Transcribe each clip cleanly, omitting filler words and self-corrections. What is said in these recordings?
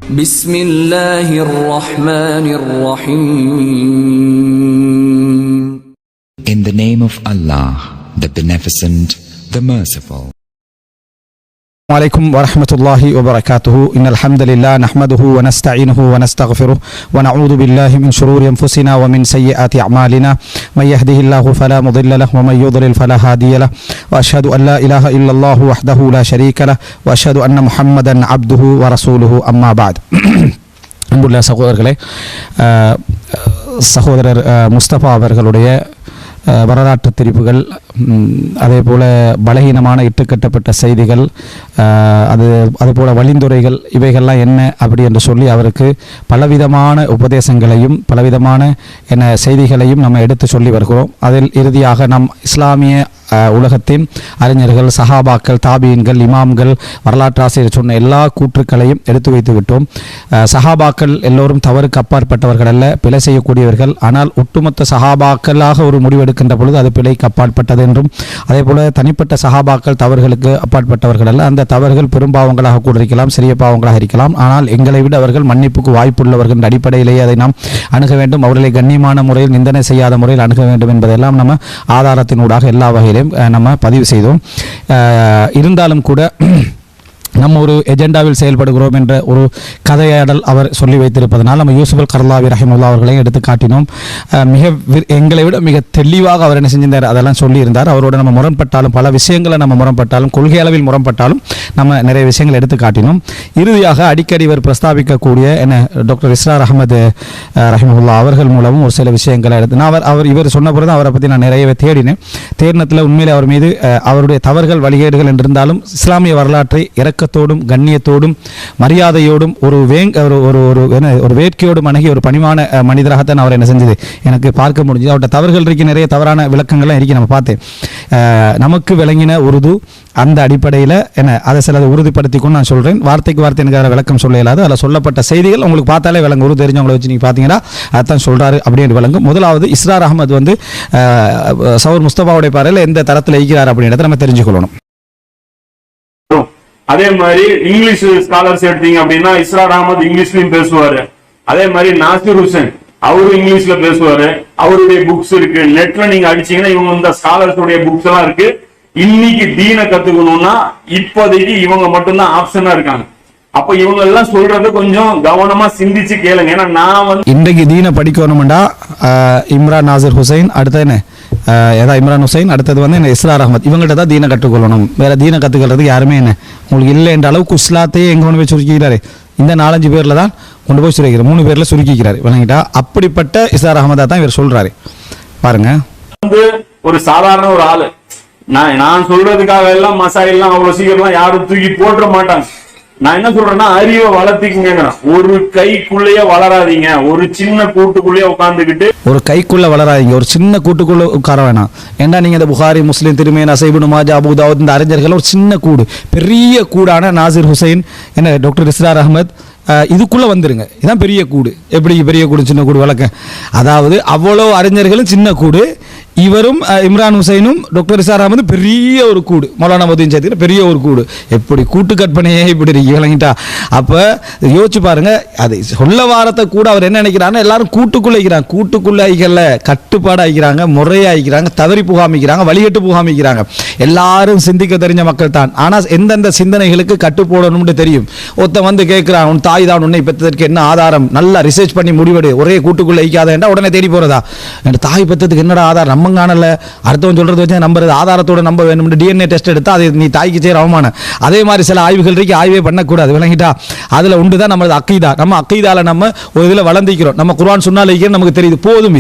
Bismillahir Rahmanir Rahim. In the name of Allah, the Beneficent, the Merciful. عليكم ورحمة الله وبركاته. إن الحمد لله نحمده ونستعينه ونستغفره ونعوذ بالله من شرور أنفسنا ومن سيئات أعمالنا من يهده الله فلا مضل له ومن يضلل فلا هادي له وأشهد أن لا إله إلا الله وحده لا شريك له وأشهد أن محمدا عبده ورسوله أما بعد. அன்புள்ள சகோதரர்களே, சகோதரர் முஸ்தபா அவர்களுடைய வரலாற்று திரிப்புகள், அதே போல் பலகீனமான இட்டுக்கட்டப்பட்ட செய்திகள், அதுபோல் வழிந்துரைகள், இவைகள்லாம் என்ன அப்படி என்று சொல்லி அவருக்கு பலவிதமான உபதேசங்களையும் பலவிதமான செய்திகளையும் நம்ம எடுத்து சொல்லி வருகிறோம். அதில் இறுதியாக நம் இஸ்லாமிய உலகத்தின் அறிஞர்கள், சஹாபாக்கள், தாபீன்கள், இமாம்கள், வரலாற்றாசிரியர் சொன்ன எல்லா கூற்றுக்களையும் எடுத்து வைத்து விட்டோம். சஹாபாக்கள் எல்லோரும் தவறுக்கு அப்பாற்பட்டவர்கள் அல்ல, பிழை செய்யக்கூடியவர்கள். ஆனால் ஒட்டுமொத்த சஹாபாக்களாக ஒரு முடிவெடுக்கின்ற பொழுது அது பிழைக்கு அப்பாற்பட்டது என்றும், அதே போல தனிப்பட்ட சஹாபாக்கள் தவறுகளுக்கு அப்பாற்பட்டவர்கள் அல்ல. அந்த தவறுகள் பெரும்பாவங்களாக கூட இருக்கலாம், சிறிய பாவங்களாக இருக்கலாம். ஆனால் எங்களை விட அவர்கள் மன்னிப்புக்கு வாய்ப்புள்ளவர்கள் என்ற அடிப்படையிலேயே அதை நாம் அணுக வேண்டும். அவர்களை கண்ணியமான முறையில், நிந்தனை செய்யாத முறையில் அணுக வேண்டும் என்பதெல்லாம் நம்ம ஆதாரத்தினூடாக எல்லா வகையிலும் நம்ம பதிவு செய்தோம். இருந்தாலும் கூட நம்ம ஒரு எஜெண்டாவில் செயல்படுகிறோம் என்ற ஒரு கதையாடல் அவர் சொல்லி வைத்திருப்பதனால் நம்ம யூசுப் கர்லாவி ரஹிமுல்லா அவர்களையும் எடுத்து காட்டினோம். எங்களை விட மிக தெளிவாக அவர் என்ன செஞ்சிருந்தார், அதெல்லாம் சொல்லியிருந்தார். அவரோட நம்ம முரண்பட்டாலும், பல விஷயங்களை நம்ம முரண்பட்டாலும், கொள்கை அளவில் முரண்பட்டாலும் நம்ம நிறைய விஷயங்கள் எடுத்து காட்டினோம். இறுதியாக அடிக்கடி இவர் பிரஸ்தாபிக்கக்கூடிய டாக்டர் இஸ்ரார் அஹமது ரஹிமுல்லா அவர்கள் மூலமும் ஒரு சில விஷயங்களை எடுத்து இவர் சொன்ன பிறகு அவரை பற்றி நான் நிறையவே தேடினத்தில் உண்மையிலே அவர் மீது அவருடைய தவறுகள், வழிகேடுகள் என்றிருந்தாலும் இஸ்லாமிய வரலாற்றை இறக்கத்தோடும் கண்ணியத்தோடும் மரியாதையோடும் ஒரு வேட்கையோடும் அணுகி ஒரு பணிவான மனிதராகத்தான் அவர் என்ன செஞ்சது எனக்கு பார்க்க முடிஞ்சது. அவருடைய தவறுகள் இருக்கு, நிறைய தவறான விளக்கங்கள்லாம் இருக்கு, நம்ம பார்த்தேன். நமக்கு விளங்கின உருது அந்த அடிப்படையில் அதை சிலதை உறுதிப்படுத்திக்கும் நான் சொல்கிறேன். வார்த்தைக்கு வார்த்தை எனக்கு அதில் விளக்கம் சொல்ல இயலாது. அதில் சொல்லப்பட்ட செய்திகள் உங்களுக்கு பார்த்தாலே விளங்கும். உருது தெரிஞ்சவங்களை வச்சு நீங்கள் பார்த்தீங்கன்னா அதான் சொல்கிறாரு அப்படின்னு விளங்கும். முதலாவது இஸ்ரார் அஹமது சௌர் முஸ்தபாவுடைய பாறையில் எந்த தரத்தில் இருக்கிறார் அப்படின்றத நம்ம தெரிஞ்சுக்கொள்ளணும். அதே மாதிரி இங்கிலீஷ் ஸ்காலர்ஸ் எடுத்தீங்க அப்படின்னா இஸ்ரார் அஹமது இங்கிலீஷ்லயும் பேசுவாரு. அதே மாதிரி நாசிர் ஹுசைன் அவரும் இங்கிலீஷ்ல பேசுவாரு. அவருடைய புக்ஸ் இருக்கு, நெட்ல நீங்க அடிச்சீங்கன்னா இவங்க இந்த ஸ்காலர்ஸ் உடைய புக்ஸ் எல்லாம் இருக்கு. இன்னைக்கு தீனை கத்துக்கணும்னா இப்போதைக்கு இவங்க மட்டும்தான் ஆப்ஷனா இருக்காங்க. அப்ப இவங்க எல்லாம் சொல்றது கொஞ்சம் கவனமா சிந்திச்சு கேளுங்க. ஏன்னா நான் இன்றைக்கு தீனை படிக்கணும்டா இம்ரான் நாசிர் ஹுசைன், அடுத்த இம்ரான் ஹுசைன், அடுத்தது இஸ்ரார் அஹமத், இவங்கள்ட்ட தான் தீனை கற்றுக்கொள்ளணும். வேற தீனை கற்றுக்கிறதுக்கு யாருமே உங்களுக்கு இல்லை என்ற அளவுக்கு இஸ்லாத்தையே எங்க கொண்டு போய் சுருக்கிக்கிறாரு. இந்த 4-5 பேர்ல தான் கொண்டு போய் சுருக்கிறார், 3 பேர்ல சுருக்கிக்கிறாரு. விளங்கிட்டா? அப்படிப்பட்ட இஸ்ரார் அஹமதா தான் இவர் சொல்றாரு. பாருங்க, ஒரு சாதாரண ஒரு ஆளு, நான் சொல்றதுக்காக எல்லாம் மசாயெல்லாம் அவ்வளவு சீக்கிரம் யாரும் தூக்கி போட்டுற மாட்டாங்க. நான் என்ன சொல்றேன்னா, அறிவை வளர்த்திக்குங்க. ஒரு கைக்குள்ளேயே வளராதீங்க, ஒரு சின்ன கூட்டுக்குள்ளேயே உட்கார்ந்துக்கிட்டு ஒரு கைக்குள்ள வளராதீங்க, ஒரு சின்ன கூட்டுக்குள்ள உட்கார வேணாம். ஏன்னா நீங்க இந்த புகாரி, முஸ்லிம், திருமேன், நசைபு, மாஜா, அபு தாவூத் இந்த அறிஞர்கள் ஒரு சின்ன கூடு, பெரிய கூடான நாசிர் ஹுசைன் டாக்டர் இஸ்ரார் அஹமத் இதுக்குள்ள வந்துருங்க. இதுதான் பெரிய கூடு. எப்படி பெரிய கூடு சின்ன கூடு வழக்க? அதாவது அவ்வளவு அறிஞர்களும் சின்ன கூடு, இவரும் இம்ரான் ஹுசைனும் டாக்டர் இஸ்ரார் அஹமது பெரிய ஒரு கூடு, மௌலானா மொஹிதீன் சேர்த்து பெரிய ஒரு கூடு. எப்படி கூட்டு கற்பனையே இப்படி இருக்கு, விளங்கிட்டா? அப்ப யோசிச்சு பாருங்க. அது சொல்ல வாரத்தை கூட அவர் என்ன நினைக்கிறாங்க, எல்லாரும் கூட்டுக்குள்ள ஆகிக்கிறாங்க. கூட்டுக்குள்ள ஆகிக்கல, கட்டுப்பாடு ஆகிக்கிறாங்க, முறையா ஆகிக்கிறாங்க, தவறி புகாமிக்கிறாங்க, வழிகட்டு புகாமிக்கிறாங்க. எல்லாரும் சிந்திக்க தெரிஞ்ச மக்கள் தான். ஆனா எந்தெந்த சிந்தனைகளுக்கு கட்டு போடணும்னு தெரியும். ஒருத்த கேட்கிறான், உன் தாய் தான் உன்னை பெற்றதற்கு என்ன ஆதாரம், நல்லா ரிசர்ச் பண்ணி முடிவெடு, ஒரே கூட்டுக்குள்ள ஐக்காதா உடனே தேடி போறதா? தாய் பெற்றதுக்கு என்னடா ஆதாரம்? நம்ம காணல, அடுத்தவன் சொல்றது வச்சு நம்புறது, ஆதாரத்தோட நம்ப வேண்டும். டிஎன்ஏ டெஸ்ட் எடுத்தா அது நீ தாய்க்கு செய்யற அவமானம். அதே மாதிரி சில ஆய்வுகள் இருக்கு, ஆய்வே பண்ணக்கூடாது. விளங்கிட்டா? அதுல உண்டுதான் நம்மளது அக்கீதா. நம்ம அக்கீதால நம்ம ஒரு இதுல வளர்ந்திக்கிறோம். நம்ம குர்ஆன் சுன்னால நமக்கு தெரியுது, போதும்.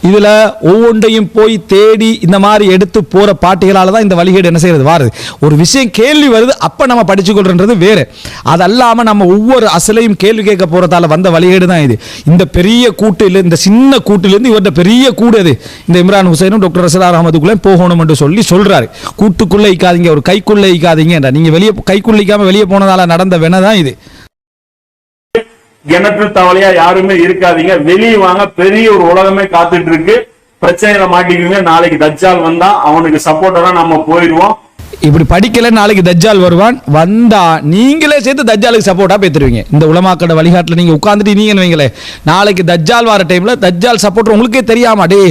இதுல ஒவ்வொன்றையும் போய் தேடி இந்த மாதிரி எடுத்து போற பாட்டிகளால தான் இந்த வழிகேடு என்ன செய்யறது வாருது. ஒரு விஷயம் கேள்வி வருது, அப்ப நம்ம படிச்சு கொள்றது வேற. அது அல்லாம நம்ம ஒவ்வொரு அசலையும் கேள்வி கேட்க போறதால வந்த வழிகேடு தான் இது. இந்த பெரிய கூட்டில, இந்த சின்ன கூட்டிலிருந்து இவர்கிட்ட பெரிய கூடு அது. இந்த இம்ரான் ஹுசைனும் டாக்டர் இஸ்ரார் அஹமதுக்குள்ளே போகணும் என்று சொல்லி சொல்றாரு. கூட்டுக்குள்ள இக்காதீங்க, ஒரு கைக்குள்ள இக்காதீங்க. நீங்க வெளியே கைக்குள்ள இக்காம வெளியே போனதால நடந்த வேணதான் இது. கிணற்று தவளையா யாருமே இருக்காதீங்க, வெளியே வாங்க, பெரிய ஒரு உலகமே காத்துட்டு இருக்கு. பிரச்சனையில மாட்டிக்குங்க. நாளைக்கு தஜ்ஜால் வந்தா அவனுக்கு சப்போர்ட்டா நம்ம போயிடுவோம். இப்படி படிக்கல நாளைக்கு தஜ்ஜால் வருவான், வந்தா நீங்களே சேர்த்து தஜ்ஜாலுக்கு சப்போர்ட்டா பேத்துருவீங்க. இந்த உலமாக்கட வழிகாட்டில் நீங்க உட்கார்ந்துட்டு நீங்க வைங்களே, நாளைக்கு தஜ்ஜால் வர டைம்ல தஜ்ஜால் சப்போர்ட் உங்களுக்கே தெரியாம டே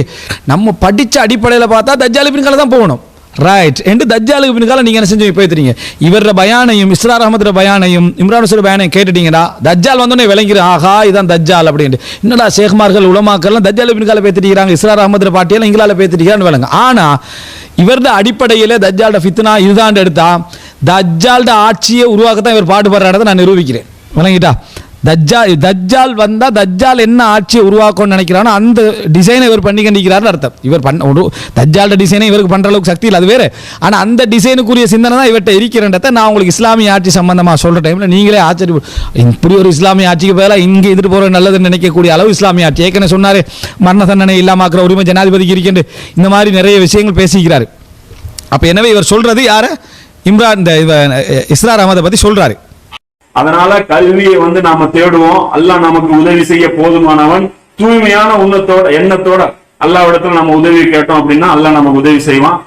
நம்ம படிச்ச அடிப்படையில் பார்த்தா தஜ்ஜால் பின்கால தான் போகணும் ரைட் என்று தஜ்ஜாலுக்கு பின்கால நீங்க என்ன செஞ்சு பேத்துறீங்க. இவர பயானையும் இஸ்ரார் அஹமது பயானையும் இம்ரான் ஹுசைன் பயானையும் கேட்டுட்டீங்கடா, தஜ்ஜால் வந்தோடனே விளங்கிடும் ஆஹா இதான் தஜ்ஜால் அப்படின்ட்டு. என்னடா ஷேக்மார்கள் உலமாக்கள்லாம் தஜ்ஜாலுக்கு பின்கால பேத்துட்டீங்க, இஸ்ரார் அஹமது பாட்டியெல்லாம் இங்களால பேத்துட்டீங்கன்னு விளங்க. ஆனா இவரது அடிப்படையில் தஜ்ஜால்ட ஃபித்னா இதுதான் எடுத்தா தஜ்ஜால்ட ஆட்சியை உருவாக்கத்தான் இவர் பாடுபடுறத நான் நிரூபிக்கிறேன். விளங்கிட்டா? தஜ்ஜால் வந்தா தஜ்ஜால் என்ன ஆட்சியை உருவாக்கணும்னு நினைக்கிறானோ அந்த டிசைனை இவர் பண்ணி கண்டிக்கிறார்னு அர்த்தம். இவர் தஜ்ஜால்ட டிசைனை இவருக்கு பண்ற அளவுக்கு சக்தி இல்லை, அது வேற. ஆனா அந்த டிசைனுக்குரிய சிந்தனை தான் இவர்கிட்ட இருக்கிறன்றத நான் உங்களுக்கு இஸ்லாமிய ஆட்சி சம்பந்தமா சொல்ற டைம்ல நீங்களே ஆச்சரியம், இப்படி ஒரு இஸ்லாமிய ஆட்சிக்கு பதிலாக இங்க இருந்துட்டு போற நல்லதுன்னு நினைக்கக்கூடிய அளவு இஸ்லாமிய ஆட்சி. ஏற்கனவே சொன்னாரு மரண தண்டனை இல்லாமக்கிற உரிமை ஜனாதிபதிக்கு இருக்கின்ற இந்த மாதிரி நிறைய விஷயங்கள் பேசிக்கிறாரு. அப்ப எனவே இவர் சொல்றது யார இம்ரான் இஸ்ரார் அஹமதை பத்தி சொல்றாரு. அதனால கல்வியை நாம தேடுவோம். அல்லாஹ் நமக்கு உதவி செய்ய போதுமானவன். தூய்மையான எண்ணத்தோட அல்லாஹ்விடத்துல நம்ம உதவி கேட்டோம் அப்படின்னா அல்லாஹ் நமக்கு உதவி செய்வான்.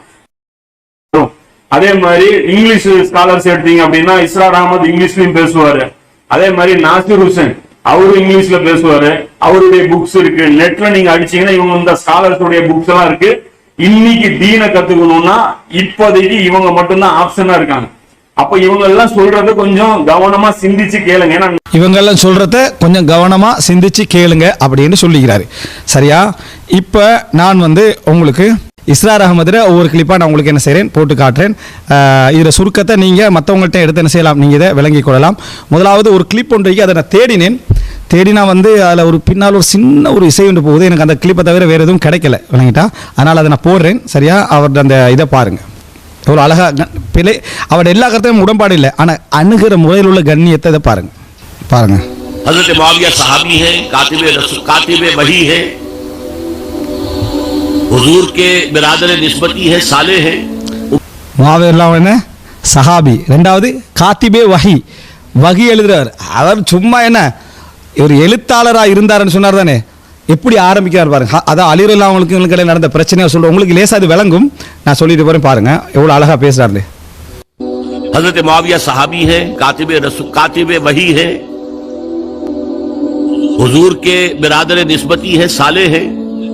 அதே மாதிரி இங்கிலீஷ் ஸ்காலர்ஸ் எடுத்தீங்க அப்படின்னா இஸ்ரார் அஹமது இங்கிலீஷ்லயும் பேசுவாரு. அதே மாதிரி நாசிர் ஹுசைன் அவரு இங்கிலீஷ்ல பேசுவாரு. அவருடைய புக்ஸ் இருக்கு, நெட்ல நீங்க அடிச்சீங்கன்னா இவங்க இந்த ஸ்காலர்ஸ் உடைய புக்ஸ் எல்லாம் இருக்கு. இன்னைக்கு தீனை கத்துக்கணும்னா இப்போதைக்கு இவங்க மட்டும்தான் ஆப்ஷனா இருக்காங்க. அப்ப இவங்க எல்லாம் சொல்றத கொஞ்சம் கவனமா சிந்திச்சு கேளுங்க. ஏன்னா இவங்க எல்லாம் சொல்றத கொஞ்சம் கவனமா சிந்திச்சு கேளுங்க அப்படின்னு சொல்லிக்கிறாரு. சரியா? இப்ப நான் உங்களுக்கு இஸ்ரார் அஹமதுல ஒவ்வொரு கிளிப்பா நான் உங்களுக்கு என்ன செய்றேன் போட்டு காட்டுறேன். இதுல சுருக்கத்தை நீங்க மற்றவங்கள்ட்ட எடுத்து என்ன செய்யலாம், நீங்க இதை விளங்கிக் கொள்ளலாம். முதலாவது ஒரு கிளிப் ஒன்றைக்கு அதை நான் தேடினா அதில் ஒரு பின்னால் ஒரு சின்ன ஒரு இசை ஒன்று போகுது. எனக்கு அந்த கிளிப்பை தவிர வேறு எதுவும் கிடைக்கல, விளங்கிட்டா? அதனால் அதை நான் போடுறேன். சரியா? அவருடைய அந்த இதை பாருங்கள், எவ்வளோ அழகா பிழை. அவருடைய எல்லா கருத்தையும் உடன்பாடு இல்லை, ஆனால் அணுகிற முறையில் உள்ள கண்ணியத்தை இதை பாருங்க. हज़रत मुआविया सहाबी हैं, कातिब वही हैं, हुजूर के बिरादर निस्बती है, साले हैं. முஆவியா என்ன சஹாபி, ரெண்டாவது காத்திபே வஹி எழுதுறார். அவர் சும்மா என்ன ஒரு எழுத்தாளராக இருந்தாருன்னு சொன்னார் தானே, எப்படி ஆரம்பிக்கிறார் பாருங்க. அதான் அலிரல்லா அவங்களுக்கு இடையில நடந்த பிரச்சனையை சொல்றேன், உங்களுக்கு லேசா அது விளங்கும். நான் சொல்லிட்டு போறேன் பாருங்க எவ்வளவு அழகா பேசுறாரு. हज़रत मुआविया सहाबी हैं, कातिब वही है, हुजूर के बिरादर निस्बती है, साले हैं.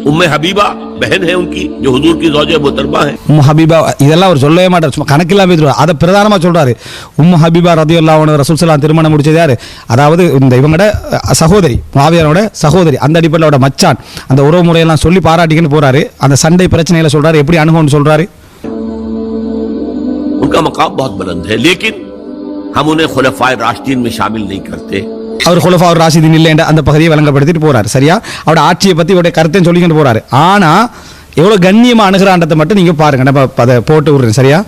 उम्मे हबीबा बहन है उनकी, जो हुजूर की ज़ौजे मुहतरमा है. உம்மு ஹபீபா இதெல்லாம் அவர் சொல்லவே மாட்டார், சும்மா கணக்கில்லாம பேசுவார். அதை பிரதானமா சொல்றாரு. உம்மு ஹபீபா ரலியல்லாஹு அன்ஹா ரசூல் ஸல்லல்லாஹு திருமணம் முடிச்சது யாரு? அதாவது இந்த இவங்களோட சகோதரி, முஆவியாவோட சகோதரி. அந்த அடிப்படையில் மச்சான் அந்த உறவு முறையெல்லாம் சொல்லி பாராட்டிக்கின்னு போறாரு. அந்த சண்டை பிரச்சனைகளை சொல்றாரு, எப்படி அணுகும்னு சொல்றாரு. उनका मकाम बहुत बुलंद है, लेकिन हम उन्हें खुलफाए राशिदीन में शामिल नहीं करते. அவர் खुलफा राशिदीन இல்லை என்ற அந்த பகுதியை விளங்கப்படுத்திட்டு போறாரு. சரியா? அவரோட ஆட்சியை பத்தி அவருடைய கருத்தையும் சொல்லிக்கிட்டு போறாரு. ஆனா எவ்வளவு கண்ணியமா அணுகிறான்றதை மட்டும் நீங்க பாருங்க. நம்ம அதை போட்டு விடுறேன். சரியா?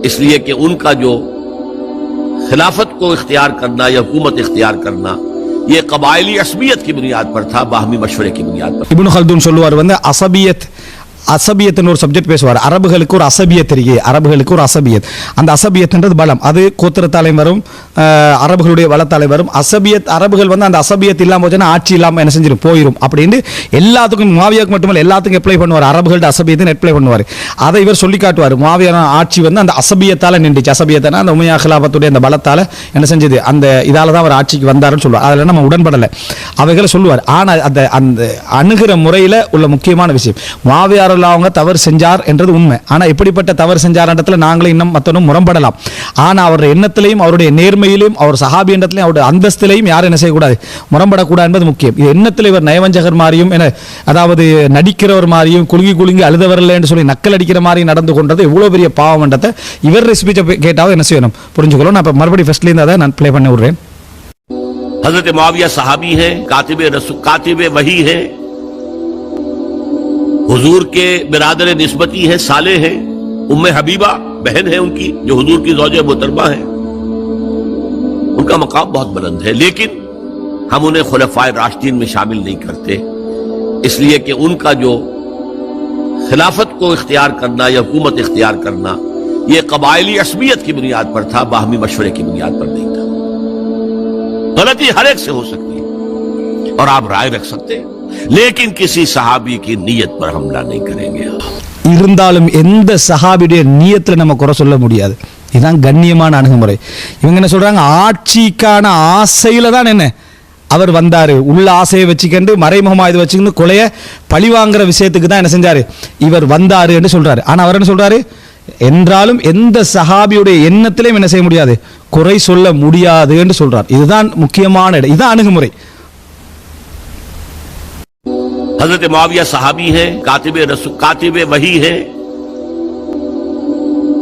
इसलिए कि उनका जो खिलाफत को इख्तियार करना या हुकूमत इख्तियार करना ये कबायली असबियत की बुनियाद पर था, बाहमी मशवरे की बुनियाद पर. இப்னு கல்தூன் சொல்லுவார் அசபியத்னு ஒரு சப்ஜெக்ட் பேசுவார். அரபுகளுக்கு ஒரு அசபியத் இருக்கு, அரபுகளுக்கு ஒரு அசபியத். அந்த அசபியத்ன்றது பலம், அது கோத்திரத்தாலே வரும், அரபுகளுடைய வளத்தாலே வரும். அசபியத் அரபுகள் அந்த அசபியத் இல்லாம போச்சுன்னா ஆட்சி இல்லாம என்ன செஞ்சிடும், போயிடும் அப்படின்னு எல்லாத்துக்கும் முஆவியாவுக்கு மட்டுமல்ல எல்லாத்துக்கும் அப்ளை பண்ணுவார். அரபுகள்ட்ட அசபியத்தை அப்ளை பண்ணுவார். அதை இவர் சொல்லி காட்டுவார். முஆவியா ஆட்சி அந்த அசபியத்தால நின்றுச்சு. அசபியத்தான அந்த உமையா கிலாபத்துடைய அந்த பலத்தால என்ன செஞ்சது, அந்த இதால தான் அவர் ஆட்சிக்கு வந்தாருன்னு சொல்லுவார். அதில் நம்ம உடன்படலை, அவைகளை சொல்லுவார். ஆனால் அந்த அந்த அணுகிற முறையில் உள்ள முக்கியமான விஷயம், முஆவியா அவங்க தவறு செஞ்சார் என்றது உண்மை. ஆனா எப்படிப்பட்ட தவறு செஞ்சார்ன்றதுல நாங்களே இன்னும் மத்தனும் முரண்படலாம். ஆனா அவருடைய எண்ணத்திலையும் அவருடைய நேர்மையிலும் அவர் சஹாபி எண்ணத்திலையும் அவருடைய அந்தஸ்திலையும் யாரும் என்ன செய்யக்கூடாது, முரண்படக்கூடாது என்பது முக்கியம். இது எண்ணத்தில் இவர் நயவஞ்சகர் மாதிரியும் அதாவது நடிக்கிறவர் மாதிரியும் குலுங்கி அழுதவரில்லை என்று சொல்லி நக்கல் அடிக்கிற மாதிரி நடந்து கொண்டது எவ்வளவு பெரிய பாவம்ன்றதை இவர் ஸ்பீச்சை கேட்டாவது என்ன செய்யணும், புரிஞ்சுக்கணும். நான் மறுபடியும் ஃபர்ஸ்ட்லேருந்து அதை நான் ப்ளே பண்ணி விடுறேன். हज़रत मुआविया सहाबी हैं, कातिब वही है, हुजूर के बिरादर निस्बती है, साले हैं. उम्मे हबीबा बहन है उनकी, जो हुजूर की ज़ौजे मुहतरमा है. उनका मकाम बहुत बुलंद है, लेकिन हम उन्हें खुलफाए राशिदीन में शामिल नहीं करते, इसलिए कि उनका जो खिलाफत को इख्तियार करना या हुकूमत इख्तियार करना ये कबायली असबियत की बुनियाद पर था, बाहमी मशवरे की बुनियाद पर नहीं था. गलती हर एक से हो सकती है और आप राय रख सकते हैं, लेकिन किसी सहाबी की नीयत पर हमला नहीं करेंगे. இருந்தாலும் எந்த சஹாபியுடைய நியத்தில் நம்ம குறை சொல்ல முடியாது. இதுதான் கண்ணியமான அணுகுமுறை. இவங்க என்ன சொல்றாங்க, ஆட்சிக்கான ஆசையில தான் என்ன அவர் வந்தாரு, உள்ள ஆசையை வச்சுக்கண்டு மறைமுகமாக இது வச்சுக்கிட்டு கொலைய பழிவாங்கிற விஷயத்துக்கு தான் என்ன செஞ்சாரு, இவர் வந்தாரு என்று சொல்றாரு. ஆனா அவர் என்ன சொல்றாரு, என்றாலும் எந்த சஹாபியுடைய எண்ணத்திலையும் என்ன செய்ய முடியாது, குறை சொல்ல முடியாது என்று சொல்றார். இதுதான் முக்கியமான இடம், இதுதான் அணுகுமுறை. हजरत मुआविया सहाबी हैं, कातिब वही हैं,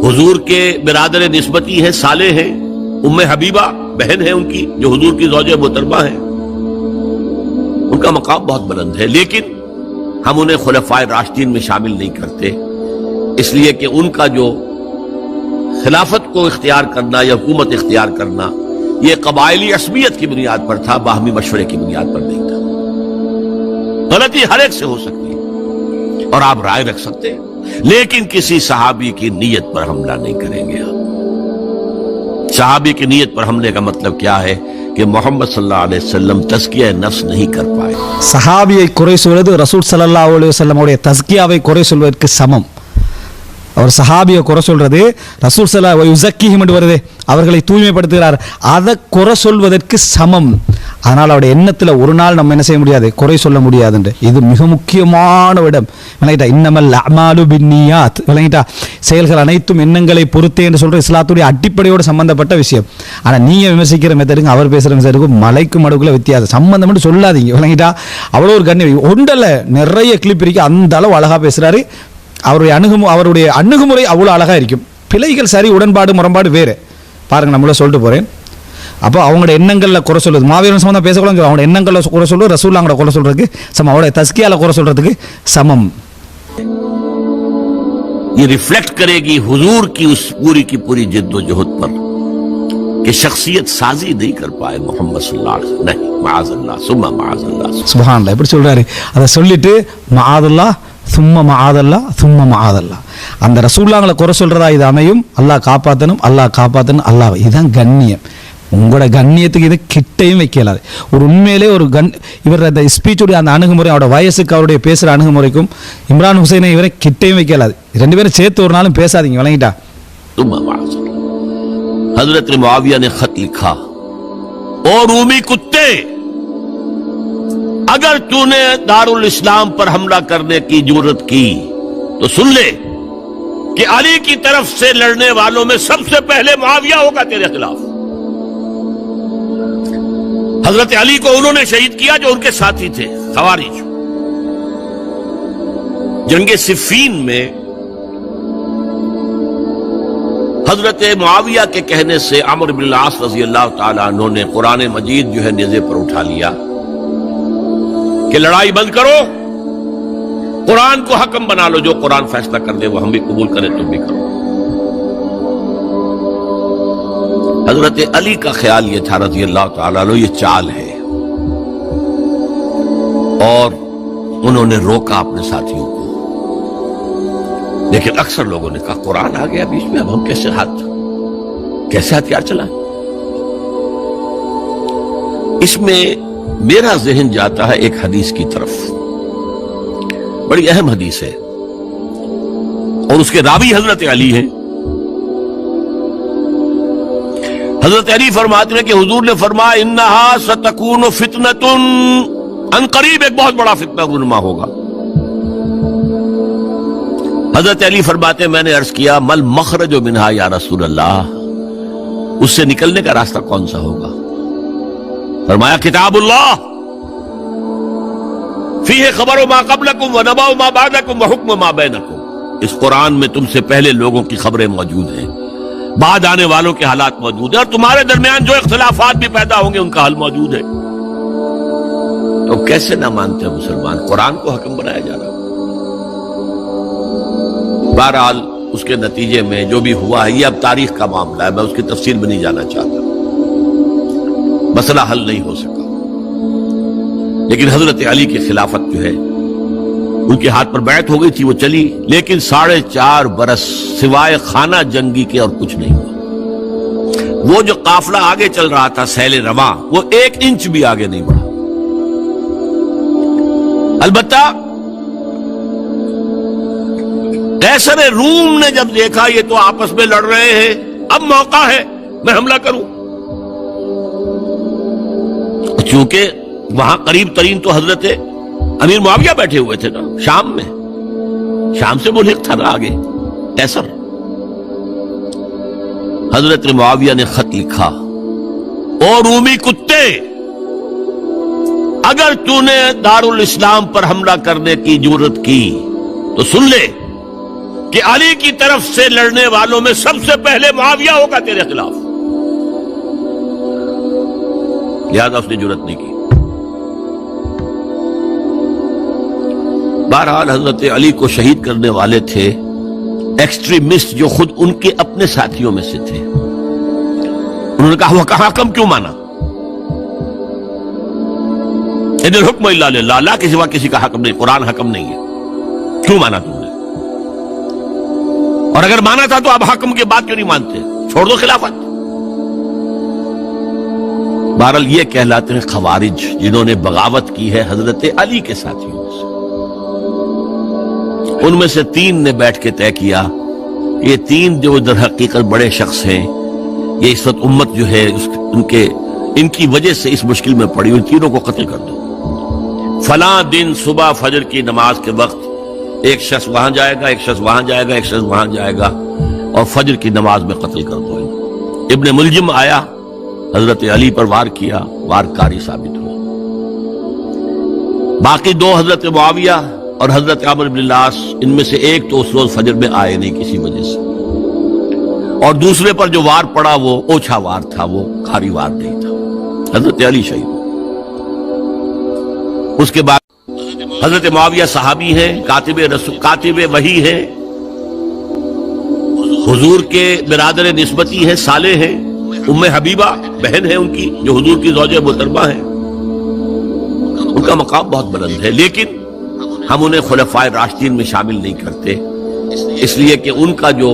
हुजूर के बिरादर निस्बती हैं, साले हैं, उम्मे हबीबा बहन है उनकी जो हुजूर की ज़ौजे मोहतरमा है, उनका मकाम बहुत बुलंद है, लेकिन हम उन्हें खुलफाए राशिदीन में शामिल नहीं करते, इसलिए कि उनका जो खिलाफत को इख्तियार करना या हुकूमत इख्तियार करना ये कबायली असमियत की बुनियाद पर था, बाहमी मशवरे की बुनियाद पर नहीं था। गलती हर एक से हो सकती है और आप राय रख सकते हैं, लेकिन किसी सहाबी की नीयत पर हमला नहीं करेंगे। आप सहाबी की नीयत पर हमले का मतलब क्या है कि मोहम्मद सल्लल्लाहु अलैहि वसल्लम तज़किया नफ्स नहीं कर पाए। சஹாபியை குறை சொல்வது ரசூல் ஸல்லல்லாஹு அலைஹி வஸல்லம் உடைய தஸ்கியாவை குறை சொல்வதற்கு சமம். அவர் சஹாபியை குறை சொல்றது ரசூல் ஸல்லல்லாஹு அலைஹி வஸல்லம் என்று வருது, அவர்களை தூய்மைப்படுத்துகிறார், அதை குறை சொல்வதற்கு சமம். அதனால் அவருடைய எண்ணத்தில் ஒரு நாள் நம்ம என்ன செய்ய முடியாது, குறை சொல்ல முடியாது. இது மிக முக்கியமான இடம். விளங்கிட்டா, இன்னமல் அமாலு பின்னியாத், விளங்கிட்டா, செயல்கள் அனைத்தும் எண்ணங்களை பொறுத்தே என்று சொல்ற இஸ்லாத்துடைய அடிப்படையோடு சம்பந்தப்பட்ட விஷயம். ஆனால் நீங்க விமர்சிக்கிற மெத்தடுக்கும் அவர் பேசுகிற மெத்தடுக்கும் மலைக்கும் மடுக்குள்ள வித்தியாசம். சம்பந்தம் மட்டும் சொல்லாதீங்க, விளங்கிட்டா. அவ்வளோ ஒரு கண்ணியம் ஒன்றல்ல, நிறைய கிளிப் இருக்கு, அந்த அளவு அழகா பேசுறாரு. அவருடைய அணுகுமுறை அவ்வளோ அழகா இருக்கும். பிழைகள் சரி, உடன்பாடு முரண்பாடு வேறு. பாருங்க, நம்மள சொல்லிட்டு போறேன். அப்போ அவங்களோட எண்ணங்களில் குறை சொல்வது, மாவீரன் சம்பந்தம் பேசக்கூடாது, அவங்களோட எண்ணங்களில் குறை சொல்வது ரசூலுல்லாஹ்வோட குறை சொல்றதுக்கு சமம், அவருடைய தஸ்கியால குறை சொல்றதுக்கு சமம். ये रिफ्लेक्ट करेगी हुजूर की उस पूरी की पूरी जिद्दोजहद पर कि शख्सियत साजी नहीं कर पाए मोहम्मद सल्लल्लाहु अलैहि वसल्लम। नहीं, माअज़ल्लाह सुम्मा माअज़ल्लाह, சுப்ஹானல்லாஹ். இப்படி சொல்றாரு. அதை சொல்லிட்டு மஆதல்லாஹ் சும்மா மஆதல்லாஹ் சும்மா மஆதல்லாஹ், அந்த ரசூலுல்லாஹ்களை குறை சொல்றதா இது அமையும். அல்லாஹ் காப்பாற்றணும், அல்லாஹ் காப்பாற்றணும், அல்லாஹ். இதுதான் கண்ணியம். உங்களோட கண்ணியத்துக்கு இது கிட்டையும் வைக்கலாது. ஒரு உண்மையிலே ஒரு இவர் அந்த ஸ்பீச்சுடைய அந்த அணுகுமுறை, அவரோட வயசுக்கு அவருடைய பேசுகிற அணுகுமுறைக்கும் இம்ரான் ஹுசைனை இவரை கிட்டையும் வைக்கலாது. ரெண்டு பேரும் சேர்த்து ஒரு நாளும் பேசாதீங்க, விளங்கிட்டா. हजरत मुआविया ने खत लिखा, ओ रूमी कुत्ते, अगर तूने दारुल इस्लाम पर हमला करने की जुर्रत की तो सुन ले कि अली की तरफ से लड़ने वालों में सबसे पहले मुआविया होगा तेरे खिलाफ। हजरत अली को उन्होंने शहीद किया जो उनके साथी थे खवारिज। जंगे सिफ़ीन में हजरत मुआविया के कहने से अमर बिन आस रज़ी अल्लाह ताला अन्हु ने कुरान मजीद जो है नेज़े पर उठा लिया कि लड़ाई बंद करो, कुरान को हकम बना लो, जो कुरान फैसला कर दे वो हम भी कबूल करें, तुम भी करो। हजरत अली का ख्याल ये था रज़ी अल्लाह ताला अन्हु, ये चाल है, और उन्होंने रोका अपने साथियों को। लेकिन अक्सर लोगों ने कहा कुरान आ गया बीच में, अब हम कैसे हथियार चलाएं। इसमें मेरा जहन जाता है एक हदीस की तरफ, बड़ी अहम हदीस है, और उसके रावी हजरत अली हैं। हजरत अली फरमाते हैं कि हुजूर ने फरमाया, इन्नहा सतकूनु फितनतुन, अनकरीब एक बहुत बड़ा फितना रुनुमा होगा। हजरत अली फरमाते, मैंने अर्ज किया, मल मखरजो मिनहा या रसूल अल्लाह, उससे निकलने का रास्ता कौन सा होगा? फरमाया, किताबुल्लाह फीहे खबरो मा क़ब्लकुम व नबाउ मा बादकुम व हुक्म मा बैनकुम। इस कुरान में तुमसे पहले लोगों की खबरें मौजूद हैं, बाद आने वालों के हालात मौजूद हैं, और तुम्हारे दरमियान जो इख्तिलाफात भी पैदा होंगे उनका हल मौजूद है। तो कैसे ना मानते हैं मुसलमान, कुरान को हकम बनाया जा रहा है। बहरहाल उसके नतीजे में जो भी हुआ है, ये अब तारीख का मामला है, मैं उसकी तफसील में नहीं जाना चाहता, मसला हल नहीं हो सका। लेकिन हजरत अली की खिलाफत जो है, उनके हाथ पर बैत हो गई थी, वो चली, लेकिन 4.5 बरस सिवाय खाना जंगी के और कुछ नहीं हुआ। वो जो काफिला आगे चल रहा था सैले रवा, वो 1 इंच भी आगे नहीं बढ़ा। अलबत्ता कैसर रूम ने जब देखा ये तो आपस में लड़ रहे हैं, अब मौका है मैं हमला करूं। चूंकि वहां करीब तरीन तो हजरत अमीर मुआविया बैठे हुए थे ना शाम में, शाम से मुल्क था ना आगे कैसर। हजरत मुआविया ने खत लिखा, ओ रूमी कुत्ते, अगर तूने दारुल इस्लाम पर हमला करने की जुर्रत की तो सुन ले कि अली की तरफ से लड़ने वालों में सबसे पहले मुआविया होगा तेरे खिलाफ। लिहाजा उसने जुर्रत नहीं की। बहरहाल हजरत अली को शहीद करने वाले थे एक्सट्रीमिस्ट जो खुद उनके अपने साथियों में से थे। उन्होंने कहा वह कहां कम क्यों माना, इन्हिल हुक्म इल्ला लिल्लाह, अल्लाह के सिवा किसी का हकम नहीं, कुरान हकम नहीं है, क्यों माना तुमने? और अगर माना था तो अब हकम की बात क्यों नहीं मानते, छोड़ दो खिलाफत। बहरहाल ये कहलाते हैं खवारिज, जिन्होंने बगावत की है हजरत अली के साथियों में से। उनमें से 3 ने बैठ के तय किया, ये 3 जो दर हकीकत बड़े शख्स हैं, ये इस वक्त उम्मत जो है इनकी वजह से इस मुश्किल में पड़ी, उन तीनों को कत्ल कर दो। फला दिन सुबह फजर की नमाज के वक्त एक शख्स वहां जाएगा, एक शख्स वहां जाएगा, एक शख्स वहां जाएगा और फजर की नमाज में कत्ल कर दो। इब्ने मुलजिम आया, हजरत अली पर वार किया, वारकारी साबित हुआ। बाकी 2 हजरत मुआविया और हजरत अमर इब्न लास, इनमें से एक तो उस रोज फजर में आए नहीं किसी वजह से, और दूसरे पर जो वार पड़ा वो ओछा वार था, वो कारी वार नहीं था। हजरत अली शहीद। उसके बाद हजरत मुआविया सहाबी हैं, कातिबे वही हैं, हुजूर के बिरादर निस्बती हैं, साले हैं, उम्मे हबीबा बहन है उनकी जो हुजूर की ज़ौजे मोहतरमा है। उनका मकाम बहुत बुलंद है, लेकिन हम उन्हें खुलफाए राशिदीन में शामिल नहीं करते, इसलिए कि उनका जो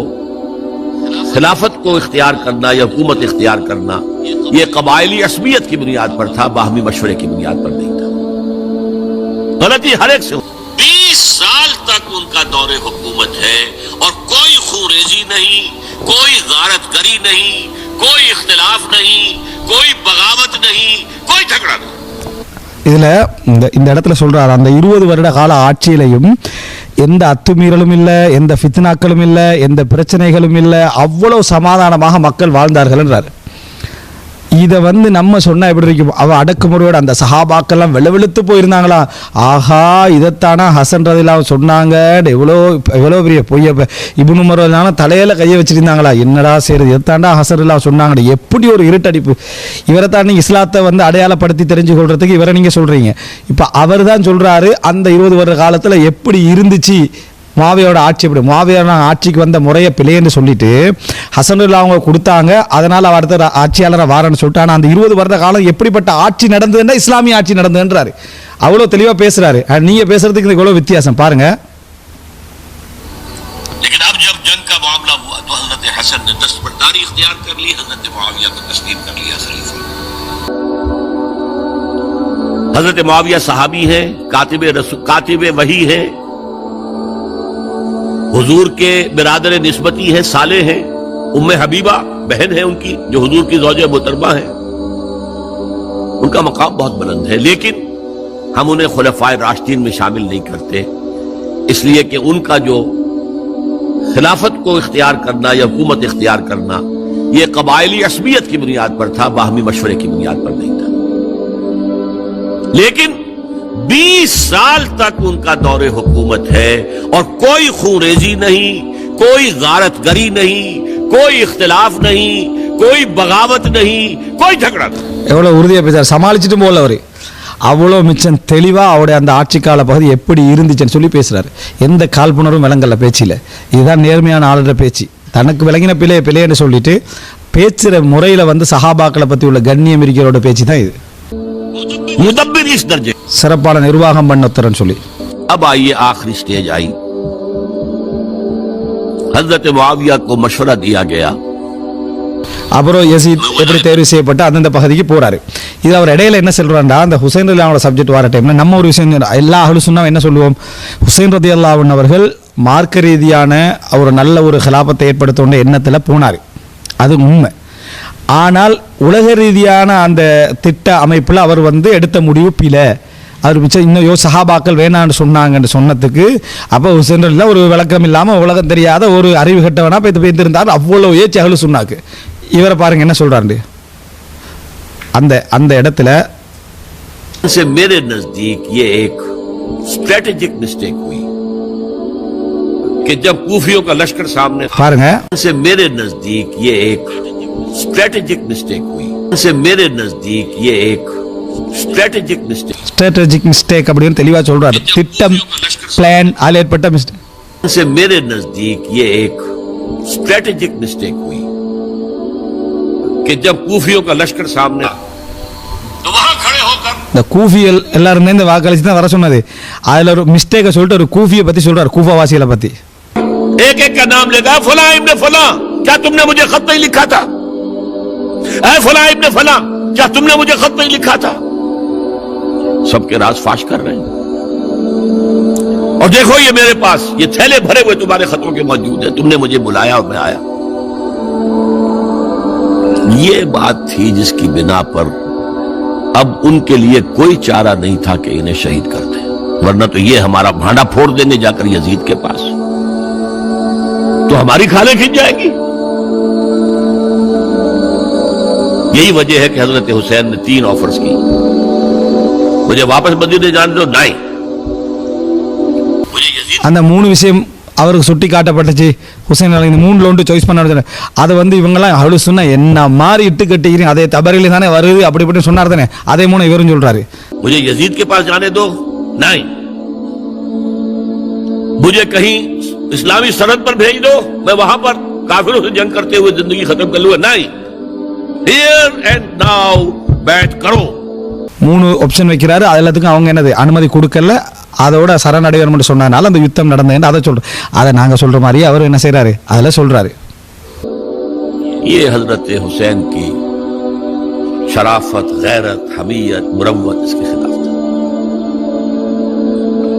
खिलाफत को इख्तियार करना या हुकूमत इख्तियार करना ये कबायली असमियत की बुनियाद पर था, बाहमी मशवरे की बुनियाद पर नहीं था। गलती हर एक से। 20 साल तक उनका दौरे हुकूमत है और कोई खूरेजी नहीं, कोई गारतगरी नहीं, कोई इख्तिलाफ नहीं, कोई बगावत नहीं, कोई झगड़ा नहीं। இதில் இந்த இடத்துல சொல்கிறார், அந்த 20 வருட கால ஆட்சியிலையும் எந்த அத்துமீறலும் இல்லை, எந்த ஃபித்னாக்களும் இல்லை, எந்த பிரச்சனைகளும் இல்லை, அவ்வளோ சமாதானமாக மக்கள் வாழ்ந்தார்கள் என்றார். இதை நம்ம சொன்னால் எப்படி இருக்கும்? அவள் அடக்குமுறையோட அந்த சஹாபாக்கெல்லாம் வெளுத்து போயிருந்தாங்களா, ஆஹா இதைத்தானா ஹசன் ரதிலாம் சொன்னாங்க, எவ்வளோ பெரிய பொய்ய இப்னு உமர் தலையில கையை வச்சிருந்தாங்களா, என்னடா செய்யறது, இதைத்தாண்டா ஹசன் ரதிலாம் சொன்னாங்க, எப்படி ஒரு இருட்டடிப்பு. இவரை தான் இஸ்லாத்தை அடையாளப்படுத்தி தெரிஞ்சு கொள்றதுக்கு இவரை நீங்கள் சொல்கிறீங்க. இப்போ அவர் தான் சொல்கிறாரு அந்த 20 வருட காலத்தில் எப்படி இருந்துச்சு முஆவியாவோட ஆட்சி. எப்படி முஆவியா ஆட்சிக்கு வந்த முறையை பிழைன்னு சொல்லிட்டு ஹசனுல்லா அவங்க கொடுத்தாங்க, அதனால் அவர் அடுத்த ஆட்சியாளரை வாரன்னு சொல்லிட்டு. ஆனால் அந்த 20 வருட காலம் எப்படிப்பட்ட ஆட்சி நடந்ததுன்னா இஸ்லாமிய ஆட்சி நடந்ததுன்றாரு. அவ்வளோ தெளிவாக பேசுறாரு. நீங்க பேசுறதுக்கு இவ்வளோ வித்தியாசம் பாருங்க. लेकिन अब जब जंग का मामला हुआ तो हजरत हसन ने दस्तबरदारी इख्तियार कर ली, हजरत मुआविया को तस्लीम कर लिया खलीफा। हजरत मुआविया सहाबी हैं, कातिबे वही हैं, हुजूर के बिरादर निस्बती हैं, साले हैं, उम्मे हबीबा बहन है उनकी जो हुजूर की ज़ौजे मोहतरमा है। उनका मकाम बहुत बुलंद है, लेकिन हम उन्हें खुलफाए राशिदीन में शामिल नहीं करते, इसलिए कि उनका जो खिलाफत को इख्तियार करना या हुकूमत इख्तियार करना ये कबायली असमियत की बुनियाद पर था, बाहमी मशवरे की बुनियाद पर नहीं था। लेकिन 20 साल तक उनका दौरे हुकूमत है और कोई खूरेजी नहीं, कोई गारतगरी नहीं, कोई इख्तिलाफ नहीं, कोई बगावत नहीं, कोई झगड़ा नहीं। எவ்வளோ உறுதியாக பேசுறார், சமாளிச்சுட்டு போல அவர் அவ்வளோ மிச்சம் தெளிவாக அவருடைய அந்த ஆட்சி கால பகுதி எப்படி இருந்துச்சுன்னு சொல்லி பேசுகிறாரு. எந்த காழ்ப்புணர்வும் விளங்கல பேச்சில். இதுதான் நேர்மையான ஆளுற பேச்சு. தனக்கு விளங்கின பிள்ளைன்னு சொல்லிட்டு பேச்சுற முறையில் சஹாபாக்களை பற்றி உள்ள கண்ணியம் இருக்கிறோட பேச்சு தான் இது. சிறப்பான நிர்வாகம் பண்ணத்தரன்னு சொல்லி. अब आइए आखिरी स्टेज आई, हजरत मुआविया को मशवरा दिया गया। அப்புறம் யசீத் எப்படி தேர்வு செய்யப்பட்டு அந்தந்த பகுதிக்கு போறாரு. இது அவர் இடையில என்ன சொல்றாண்டா, அந்த ஹுசைன் ரலியல்லாஹு சப்ஜெக்ட் வர டைம்ல நம்ம ஒரு விஷயம் எல்லா அஹ்லு சுன்னா என்ன சொல்லுவோம், ஹுசைன் ரலியல்லாஹு அவர்கள் மார்க்க ரீதியான ஒரு நல்ல ஒரு ஹிலாபத்தை ஏற்படுத்த எண்ணத்தில் போனார், அது உண்மை. ஆனால் உலக ரீதியான அந்த திட்ட அமைப்பில் அவர் எடுத்த முடிவு பில. அவர் மிச்சம் இன்னும் சஹாபாக்கள் வேணான்னு சொன்னாங்கன்னு சொன்னதுக்கு அப்போ ஹுசைன் ஒரு விளக்கம் இல்லாமல் உலகம் தெரியாத ஒரு அறிவு கட்டவனா பேர்த்திருந்தார். அவ்வளோ ஏச்சு அகலு சொன்னாக்கு. இவரை பாருங்க என்ன சொல்றாரு அந்த இடத்துல. से मेरे नजदीक ये एक स्ट्रेटेजिक मिस्टेक हुई कि जब कूफियों का लश्कर सामने பாருங்க, से मेरे नजदीक ये एक स्ट्रेटेजिक मिस्टेक हुई से मेरे नजदीक ये एक स्ट्रेटेजिक मिस्टेक அப்படின்னு தெளிவா சொல்றாரு. திட்டம், பிளான், அதில் ஏற்பட்ட மிஸ்டேக். से मेरे नजदीक ये एक स्ट्रेटेजिक मिस्टेक हुई कि जब कूफियों का लश्कर सामने तो वहां खड़े होकर இந்த கூஃபியல் எல்லாருமே இந்த வாக்களிச்சு தான் வர சொன்னது. அதுல ஒரு மிஸ்டேக்கை சொல்லிட்டு ஒரு கூஃபியை பத்தி சொல்றாரு, கூஃபா வாசிகளை பத்தி. एक एक का नाम लेगा, फला इब्ने फला, क्या तुमने मुझे खत नहीं लिखा था? ऐ फला इब्ने फला, क्या तुमने मुझे खत नहीं लिखा था? सबके राज फाश कर रहे हैं। और देखो ये मेरे पास ये थैले भरे हुए तुम्हारे खतों के मौजूद है, तुमने मुझे बुलाया और मैं आया। ये बात थी जिसकी बिना पर अब उनके लिए कोई चारा नहीं था कि इन्हें शहीद कर दें, वरना तो ये हमारा भांडा फोड़ देंगे जाकर यजीद के पास, तो हमारी खाले खिंच जाएगी। यही वजह है कि हजरत हुसैन ने 3 ऑफर्स की, मुझे वापस मदीने जाने दो, नहीं मुझे यजीद। அந்த 3 விஷயம் அவருக்கு சுட்டி காட்டப்பட்டுச்சு. ஹுசைன் அலி இந்த 3ல ஒன்று சாய்ஸ் பண்ண அதை இவங்கெல்லாம் அவ்வளோ சொன்னா என்ன மாதிரி இட்டு கட்டிக்கிறீங்க, அதே தபரில தானே வருது அப்படி இப்படி சொன்னார் தானே, அதே 3 இவரும் சொல்றாரு. मुझे यजीद के पास जाने दो, नहीं मुझे कहीं इस्लामी सरहद पर भेज दो, मैं वहां पर काफिरों से जंग करते हुए जिंदगी खत्म कर लूंगा, नहीं हियर एंड नाउ बैठ करो. 3 ஆப்ஷன் வைக்கிறாரு. அது எல்லாத்துக்கும் அவங்க என்னது அனுமதி கொடுக்கல, அதோட சரணடைவர் மட்டும் சொன்னதுனால அந்த யுத்தம் நடந்தது. அதை சொல்றோம், அதை நாங்க சொல்ற மாதிரியே அவர் என்ன செய்யறாரு அதில் சொல்றாரு. ये हजरत हुसैन की शराफत, गैरत, हमीयत, मुरव्वत इसके खिलाफ था,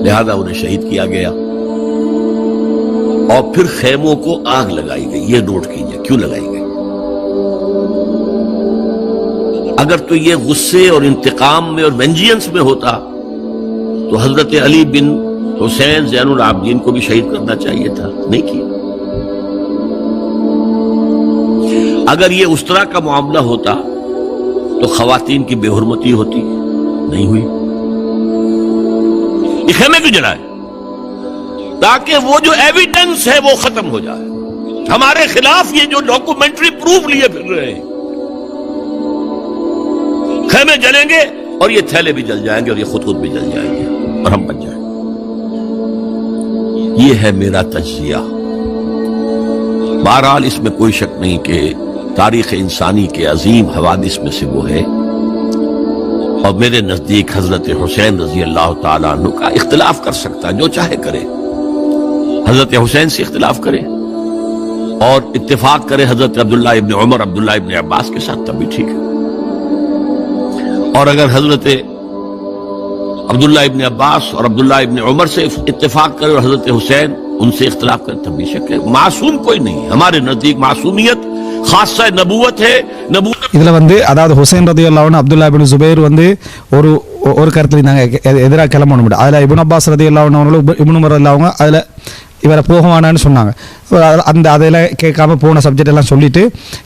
लिहाजा उन्हें शहीद किया गया और फिर खेमों को आग लगाई गई. ये नोट कीजिए क्यों लगाई गई. अगर तो ये गुस्से और इंतकाम में और वेंजियंस में होता तो हजरत अली बिन हुसैन ज़ैनुल आबिदीन को भी शहीद करना चाहिए था, नहीं किया. अगर ये उस तरह का मामला होता तो खवातीन की बेहुरमती होती, नहीं हुई. ये खेमे क्यों जलाए, ताकि वो जो एविडेंस है वो खत्म हो जाए. हमारे खिलाफ ये जो डॉक्यूमेंट्री प्रूफ लिए फिर रहे हैं, खेमे जलेंगे और ये थैले भी जल जाएंगे और ये खुद भी जल जाएंगे और हम बच जाएंगे. ये है मेरा तज्जिया. बहरहाल इसमें कोई शक नहीं कि तारीख इंसानी के अजीम हवादिस में से वो है, और मेरे नजदीक हजरत हुसैन रजी अल्लाह ताला अन्हु का इख्तिलाफ कर सकता, जो चाहे करे. हजरत हुसैन से इख्तिलाफ करे और इत्तेफाक करे हजरत अब्दुल्ला इब्न उमर, अब्दुल्ला इब्न अब्बास के साथ, तब भी ठीक है. और अगर हजरत अब्दुल्ला इब्न अब्बास और अब्दुल्ला इब्न उमर से इत्तेफाक करे और हजरत हुसैन उनसे इख्तिलाफ करे, तब भी शक है. मासूम कोई नहीं है हमारे नजदीक. मासूमियत खासा नबूवत है. नबूवत இதுல அதாவது ஹுசைன் ரலியல்லாஹு அன்ஹு, அப்துல்லா இப்னு சுபைர் ஒரு ஒரு கருத்துல நாங்க எதிராக கிளம்பணும். அதுல இப்னு அப்பாஸ் ரலியல்லாஹு அன்ஹு அவங்களும் இப்னு உமர் ரலியல்லாஹு அன்ஹு அதுல இவரை போகவானான்னு சொன்னாங்க. அந்த அதில் கேட்காம போன சப்ஜெக்ட் எல்லாம் சொல்லிட்டு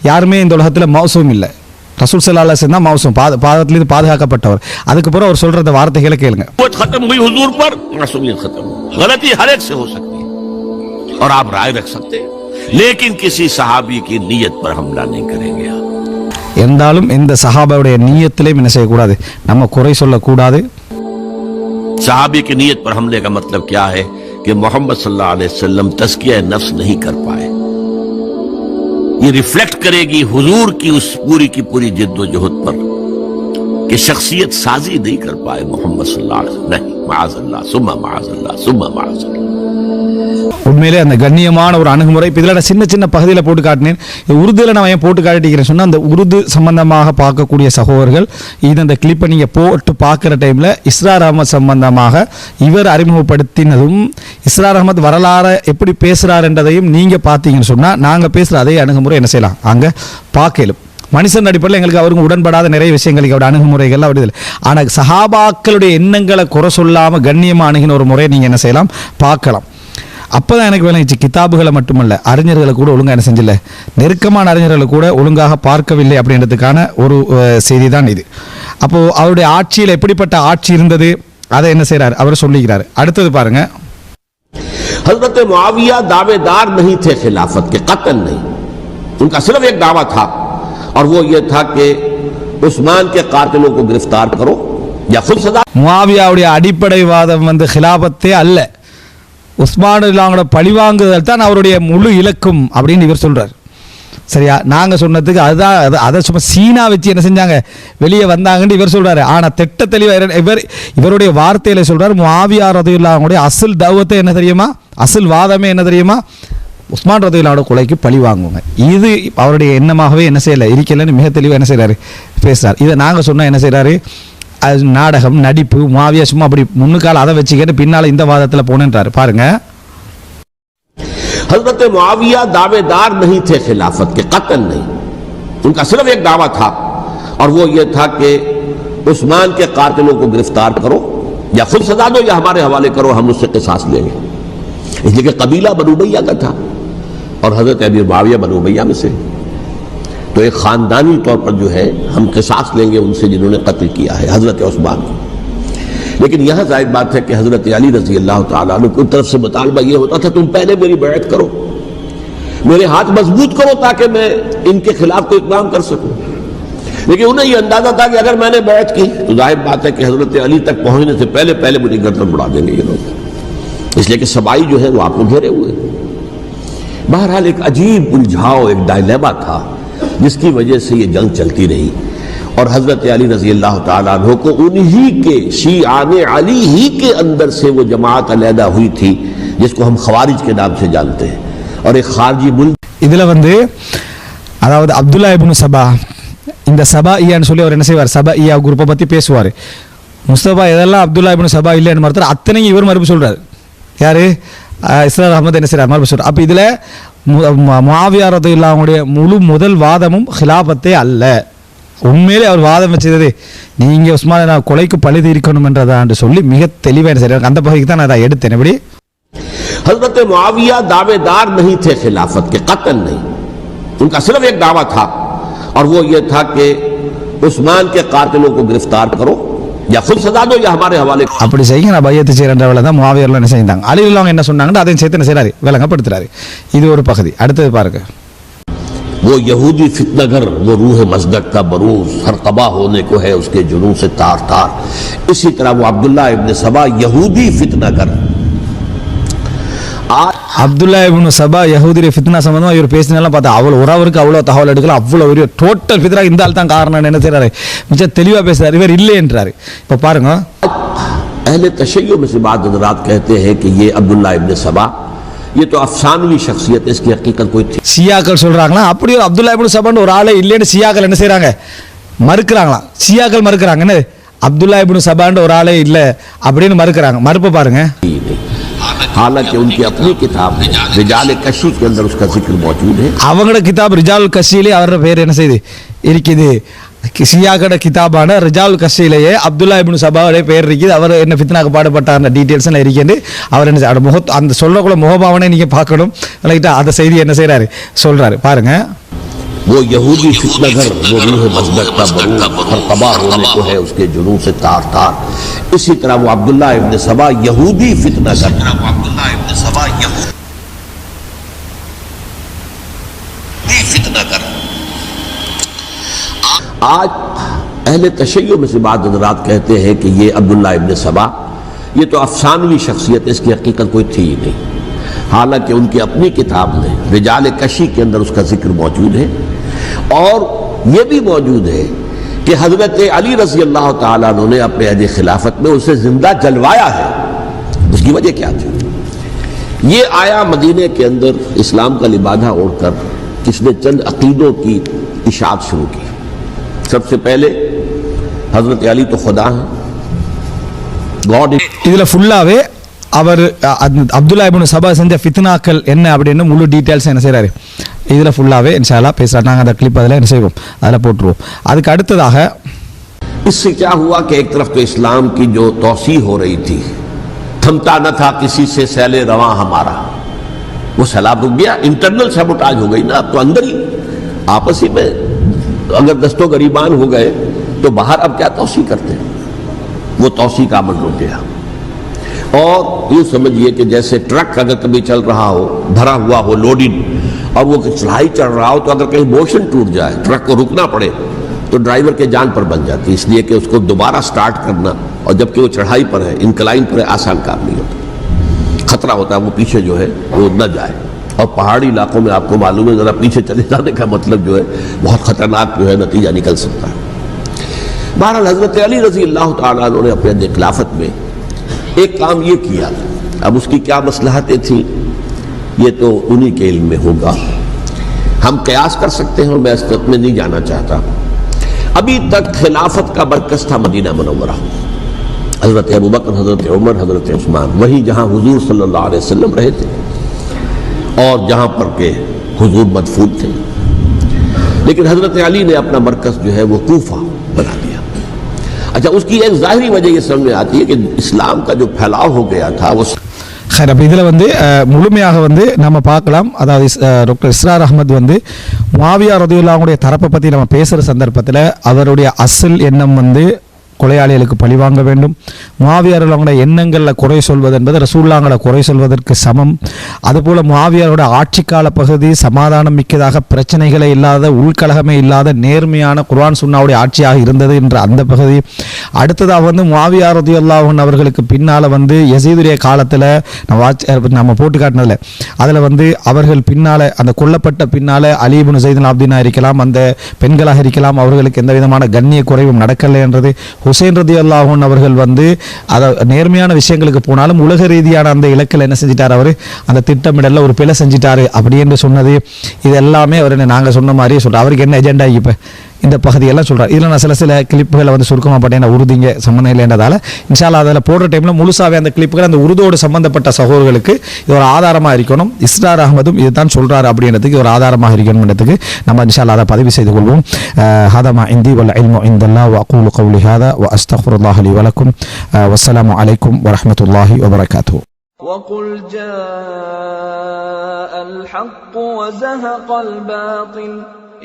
யாருமே இந்த உலகத்துல மௌசூம் இல்லை. ரசூல் ஸல்லல்லாஹு அலைஹி வஸல்லம் மௌசூம், பாதத்திலிருந்து பாதுகாக்கப்பட்டவர். அதுக்கப்புறம் அவர் சொல்ற வார்த்தைகளை கேளுங்க. खत्म हुई हुजूर पर, मासूमियत खत्म हुई. गलती हर एक से हो सकती है और आप राय रख सकते हैं, लेकिन किसी सहाबी की नीयत पर हमला नहीं करेंगे. இருந்தாலும் இந்த சஹாபாவுடைய நியத்திலேயும் என்ன செய்யக்கூடாது, நம்ம குறை சொல்லக்கூடாது. सहाबी की नीयत पर हमले का मतलब क्या है कि मोहम्मद सल्लल्लाहु अलैहि वसल्लम तज़किया नफ्स नहीं कर पाए. ये रिफ्लेक्ट करेगी हुजूर की उस पूरी की पूरी जिद्दोजहद पर कि शख्सियत साजी नहीं कर पाए मोहम्मद सल्लल्लाहु अलैहि वसल्लम. नहीं, माअज़ल्लाह, सुम्मा माअज़ल्लाह, सुम्मा माअज़ल्लाह. உண்மையிலே அந்த கண்ணியமான ஒரு அணுகுமுறை. இப்போ இதில் சின்ன சின்ன பகுதியில் போட்டு காட்டினேன். உருதுல நான் ஏன் போட்டு காட்டிக்கிறேன் சொன்னால், அந்த உருது சம்பந்தமாக பார்க்கக்கூடிய சகோதரர்கள் இது அந்த கிளிப்பை நீங்கள் போட்டு பார்க்குற டைமில் இஸ்ரார் அஹமத் சம்பந்தமாக இவர் அறிமுகப்படுத்தினதும் இஸ்ரார் அஹமத் வரலாறு எப்படி பேசுகிறாருன்றதையும் நீங்கள் பார்த்தீங்கன்னு சொன்னால், நாங்கள் பேசுகிற அதே அணுகுமுறை என்ன செய்யலாம் அங்கே பார்க்கலும். மனுஷன் அடிப்படையில் எங்களுக்கு அவருக்கு உடன்படாத நிறைய விஷயங்களுக்கு அவருடைய அணுகுமுறைகள் அப்படி இல்லை. ஆனால் சஹாபாக்களுடைய எண்ணங்களை குறை சொல்லாமல் கண்ணியமாக அணுகின ஒரு முறையை நீங்கள் என்ன செய்யலாம் பார்க்கலாம். அப்போ தான் எனக்கு விளங்கிச்சு, கிதாபுகளை மட்டுமல்ல அறிஞர்களை கூட ஒழுங்காக என்ன செஞ்சல, நெருக்கமான அறிஞர்களை கூட ஒழுங்காக பார்க்கவில்லை அப்படின்றதுக்கான ஒரு செய்தி தான் இது. அப்போது அவருடைய ஆட்சியில் எப்படிப்பட்ட ஆட்சி இருந்தது அதை என்ன செய்கிறார் அவர் சொல்லிக்கிறார். அடுத்தது பாருங்க, हजरत मुआविया दावेदार नहीं थे खिलाफत के, कतल नहीं, उनका सिर्फ एक दावा था और वो ये था कि उस्मान के कातिलों को गिरफ्तार करो या खुद सजा. முஆவியாவுடைய அடிப்படை வாதம் வந்து खिलाफத்தே அல்ல, உஸ்மான் அவங்களோட பழிவாங்குதல் தான் அவருடைய முழு இலக்கும் அப்படின்னு இவர் சொல்றார். சரியா, நாங்கள் சொன்னதுக்கு அதுதான், அதை சும்மா சீனா வச்சு என்ன செஞ்சாங்க வெளியே வந்தாங்கன்னு இவர் சொல்றாரு. ஆனால் திட்ட தெளிவாக இவருடைய வார்த்தையில சொல்றாரு, முஆவியா ரலியல்லாஹு அன்ஹுடைய அசல் தௌவத்தை என்ன தெரியுமா, அசல் வாதமே என்ன தெரியுமா, உஸ்மான் ரலியல்லாஹு கொலைக்கு பழி வாங்குவாங்க. இது அவருடைய எண்ணமாகவே என்ன செய்யலை இருக்கலன்னு மிக தெளிவாக என்ன செய்கிறாரு பேசுகிறார். இதை நாங்கள் சொன்னால் என்ன செய்கிறாரு, அது நாடகம் நடிப்பு, முஆவியா சும்மா அப்படி முன்னுக்கால அதை வச்சுக்கிட்டு பின்னால் இந்த வாதத்தில் போனேன்றாரு. பாருங்க, हजरत मुआविया दावेदार नहीं थे खिलाफत के, कतल नहीं, उनका सिर्फ एक दावा था और वो ये था कि उस्मान के कातिलों को गिरफ्तार करो या खुद सजा दो या हमारे हवाले करो, हम उससे किसास लेंगे. इसलिए कि कबीला बनु उमय्या का था और हजरत अमीर मुआविया बनु उमय्या में से, तो एक खानदानी तौर पर जो है हम किसास लेंगे उनसे जिन्होंने कत्ल किया है हजरत उस्मान. लेकिन यहां जाहिर बात है कि हजरत अली रजी अल्लाह तआला अन्हु की तरफ से मुतालबा ये होता था, तुम पहले मेरी बैअत करो, मेरे हाथ मजबूत करो ताकि मैं इनके खिलाफ कोई इक़दाम कर सकूं. लेकिन उन्हें यह अंदाजा था कि अगर मैंने बैअत की तो जाहिर बात है कि हजरत अली तक पहुंचने से पहले पहले मुझे गर्दन उड़ा देंगे ये लोग. इसलिए कि सबाई जो है वो आपको घेरे हुए. बहरहाल एक अजीब उलझाव, एक डायलेमा था जिसकी वजह से ये जंग चलती रही और हजरत अली रजी अल्लाह तआला अन्हु को उन्हीं के शीआने अली ही के अंदर से वो जमात अलहदा हुई थी जिसको हम खवारिज के नाम से जानते हैं और एक खारजी मुल्क. இதில் வந்து அதாவது அப்துல்லா இப்னு சபா, இந்த சபா ஈயான்னு சொல்லி அவர் என்ன செய்வார், சபா ஈயா குரூப்பை பற்றி பேசுவார். முஸ்தபா எதெல்லாம் அப்துல்லா இப்னு சபா இல்லைன்னு மறுத்தார், அத்தனையும் இவர் மறுப்பு சொல்கிறார். யார், இஸ்ரார் அஹமத் என்ன செய்கிறார் மறுப்பு சொல்கிறார். அப்போ இதில் முஆவியா ரலியல்லாஹு அன்ஹுடைய முழு முதல் வாதமும் ஹிலாஃபத்தே அல்ல. உண்மையிலே அவர் வாதம் வச்சது நீங்கள் உஸ்மான் நான் கொலைக்கு பழுது இருக்கணும் என்றதான்னு சொல்லி மிக தெளிவாக சரி அந்த பகுதிக்கு தான் நான் அதை எடுத்தேன். எப்படி हजरत मुआविया दावेदार नहीं थे खिलाफत के, कतल नहीं, उनका सिर्फ एक दावा था और वो ये था कि उस्मान के कातिलों को गिरफ्तार करो या खुद सजा दो या हमारे हवाले. அப்படி செய்யுங்க நான் பையத்து செய்கிறன்றவளை தான் முஆவியாவில் என்ன செஞ்சாங்க, அலியுல்லாஹ் என்ன சொன்னாங்கன்னு அதையும் சேர்த்து என்ன செய்கிறாரு விளங்கப்படுத்துறாரு. இது ஒரு பகுதி. அடுத்தது பாருங்க, वो यहूदी फितनगर, वो रूह मज़दक का बरूज हर तबाह होने को है उसके जुनून से तार तार. इसी तरह वो अब्दुल्ला इब्न सबा यहूदी फितनगर. அப்துல்லா இப்னு சபா யஹூதிய ஃபித்னா சம்பந்தமாக இவர் பேசினாலும் பார்த்தா அவ்வளோ ஒருவருக்கு அவ்வளோ தகவல் எடுக்கலாம், அவ்வளோ ஒரு டோட்டல் ஃபித்னா இந்த ஆள் தான் காரணம் என்ன செய்கிறாரு, மிச்சம் தெளிவாக பேசுகிறார், இவர் இல்லை என்றாரு. இப்போ பாருங்க, अहले तशय्युअ में से बाद हज़रात कहते हैं कि ये अब्दुल्ला इब्न सबा ये तो अफसानवी शख्सियत, इसकी हकीकत कोई थी. ஷியாக்கள் சொல்கிறாங்களா, அப்படி ஒரு அப்துல்லா இப்னு சபான்னு ஒரு ஆளே இல்லைன்னு ஷியாக்கள் என்ன செய்கிறாங்க மறுக்கிறாங்களாம். ஷியாக்கள் மறுக்கிறாங்க, என்ன அப்துல்லா இப்னு சபான்னு ஒரு ஆளே இல்லை அப்படின்னு மறுக்கிறாங்க. மறுப்பு பாருங்க, हालांकि उनकी अपनी किताब है रिजाल कशी के अंदर उसका जिक्र मौजूद है. அவங்களோட கிதாப் ரிஜால் கஷியிலே அவரோட பேர் என்ன செய்யுது இருக்குது, ஷியாக்களோட கிதாபான ரிஜால் கஷியிலேயே அப்துல்லா இப்னு சபாவுடைய பேர் இருக்குது. அவர் என்ன ஃபித்னாக்கு பாடுபட்டார்ன டீட்டெயில்ஸ் எல்லாம் இருக்குது. அவர் என்ன அந்த சொல்லக்குள்ள முகபாவனை நீங்க பார்க்கணும். அந்த செய்தி என்ன செய்யறாரு சொல்றாரு பாருங்க, वो यहूदी फितनगर, वो रूह मज़दक का बरूज हर तबाह होने को है उसके जुनून से तार तार. इसी तरह वो अब्दुल्ला इब्न सबा यहूदी फितनगर. आज अहले तशय्युअ में से बाद हज़रात कहते हैं कि ये अब्दुल्ला इब्न सबा ये तो अफसानवी शख्सियत, इसकी हकीकत कोई थी ही नहीं. हालांकि उनकी अपनी किताब में रिजाल कशी के अंदर उसका जिक्र मौजूद है और ये भी मौजूद है कि हजरत अली रजी अल्लाह तआला अन्हु ने अपने अहद खिलाफत में उसे जिंदा जलवाया है. उसकी वजह क्या थी ये आया मदीने के अंदर इस्लाम का लिबादा ओढ़कर किसने चंद अकीदों की इशाअत शुरू की। सबसे पहले हजरत अली तो खुदा है, गॉड। இதில் ஃபுல்லாகவே அவர் அப்துல்லா இப்னு சபா செஞ்ச ஃபித்னாக்கள் என்ன அப்படின்னு முழு டீட்டெயில்ஸ் என்ன செய்கிறாரு இதில் ஃபுல்லாகவே இன்ஷா அல்லாஹ் பேசுகிறார். நாங்கள் அந்த கிளிப் அதில் என்ன செய்வோம், அதில் போட்டுருவோம். அதுக்கு அடுத்ததாக इससे क्या हुआ कि एक तरफ तो इस्लाम की जो तौसी हो रही थी, थमता न था किसी से सैले रवा हमारा, वो सैलाब रुक गया, इंटरनल सैबोटाज हो गई ना। अब तो अंदर ही आपस ही में अगर दस्तों गरीबान हो गए तो बाहर अब क्या तौसी करते हैं, वो तौसी का अमल रुक गया। और यूँ समझिए कि जैसे ट्रक अगर कभी चल रहा हो, भरा हुआ हो, लोडिंग, और वो चढ़ाई चढ़ रहा हो, तो अगर कहीं मोशन टूट जाए, ट्रक को रुकना पड़े, तो ड्राइवर के जान पर बन जाती, इसलिए कि उसको दोबारा स्टार्ट करना, और जबकि वो चढ़ाई पर है, इंक्लाइन पर है, आसान काम नहीं होता, खतरा होता है वो पीछे जो है वो न जाए। और पहाड़ी इलाकों में आपको मालूम है, ज़रा पीछे चले जाने का मतलब जो है बहुत ख़तरनाक जो है नतीजा निकल सकता है। बहरहाल हज़रत अली रज़ी अल्लाह तआला अन्हु ने अपने खिलाफत में एक काम ये किया। अब उसकी क्या मसलहतें थी ये तो उन्हीं के इल्म में होगा, हम कयास कर सकते हैं और मैं इस में नहीं जाना चाहता। अभी तक खिलाफत का मरकज था मदीना मुनव्वरा, हज़रत अबू बकर, हज़रत उमर, हज़रत उस्मान, वहीं जहाँ हुजूर सल्लल्लाहु अलैहि वसल्लम रहे थे और जहाँ पर के हुजूर मदफून थे। लेकिन हज़रत अली ने अपना मरकज जो है वो कूफा बना दिया। अच्छा, उसकी एक ज़ाहिरी वजह ये समझ में आती है कि इस्लाम का जो फैलाव हो गया था वो ஹைர். அப்போ இதில் வந்து முழுமையாக வந்து நம்ம பார்க்கலாம். அதாவது டாக்டர் இஸ்ரார் அஹ்மத் வந்து முஆவியா ரலியல்லாஹு அன்ஹுடைய தரப்பை பற்றி நம்ம பேசுகிற சந்தர்ப்பத்தில் அவருடைய அசல் எண்ணம் வந்து கொலையாளிகளுக்கு பழிவாங்க வேண்டும், முஆவியாருடைய எண்ணங்களில் குறை சொல்வது என்பது ரசூலுல்லாஹ்வை குறை சொல்வதற்கு சமம். அதுபோல் முஆவியாரோட ஆட்சிக்கால பகுதி சமாதானம் மிக்கதாக, பிரச்சனைகளே இல்லாத, உள்கலகமே இல்லாத நேர்மையான குர்ஆன் சுன்னாவுடைய ஆட்சியாக இருந்தது என்ற அந்த பகுதி. அடுத்ததாக வந்து முஆவியா ரலியல்லாஹு அன்ஹு அவர்களுக்கு பின்னால் வந்து யஸீதுடைய காலத்தில் நம்ம போட்டு காட்டினதில் அதில் வந்து அவர்கள் பின்னால் அந்த கொல்லப்பட்ட பின்னால் அலி இப்னு ஸைத் அல்-ஆபிதீனா இருக்கலாம், அந்த பெண்களாக இருக்கலாம், அவர்களுக்கு எந்த விதமான கண்ணிய குறைவும் நடக்கலை என்றது. ஹுசைன் ரலியல்லாஹு அன்ஹு அவர்கள் வந்து அதை நேர்மையான விஷயங்களுக்கு போனாலும் உலக ரீதியான அந்த இலக்கில் என்ன செஞ்சிட்டார், அவர் அந்த திட்டமிடல ஒரு பிழை செஞ்சிட்டாரு அப்படி என்று சொன்னது. இது எல்லாமே அவர் நாங்கள் சொன்ன மாதிரியே சொல்கிறார். அவருக்கு என்ன எஜெண்டா இப்போ இந்த பகுதியெல்லாம் சொல்கிறார். இதில் நான் சில கிளிப்புகளை வந்து சுருக்கமாக பார்த்தேன், உருதிங்க சம்மந்தம் இல்லைன்றதால இன்ஷா அல்லாஹ் அதில் போடுற டைமில் முழுசாவே அந்த கிளிப்புகள் அந்த உருதோடு சம்பந்தப்பட்ட சகோதரர்களுக்கு இது ஒரு ஆதாரமாக இருக்கணும். இஸ்ரார் அஹ்மதும் இதுதான் சொல்கிறார் அப்படின்றதுக்கு ஒரு ஆதாரமாக இருக்கணும்ன்றதுக்கு நம்ம இன்ஷா அல்லாஹ் அதை பதிவு செய்து கொள்வோம். ஹதமா இந்தி வல் இல்மு இந்தல்லாஹ் வ அகூலு கௌலி ஹாதா வ அஸ்தக்ஃபிருல்லாஹ் லி வ லக்கும். வஸ்ஸலாமு அலைக்கும் வ ரஹ்மத்துல்லாஹி வ பரகாத்துஹு. وقل جاء الحق وزهق الباطل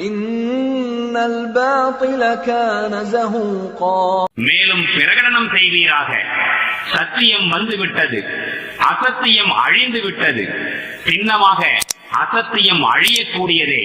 إن الباطل كان زهوقا. மேலும் பிரகடனம் செய்வீராக, சத்தியம் வந்துவிட்டது, அசத்தியம் அழிந்து விட்டது, சின்னமாக அசத்தியம் அழியக்கூடியதே.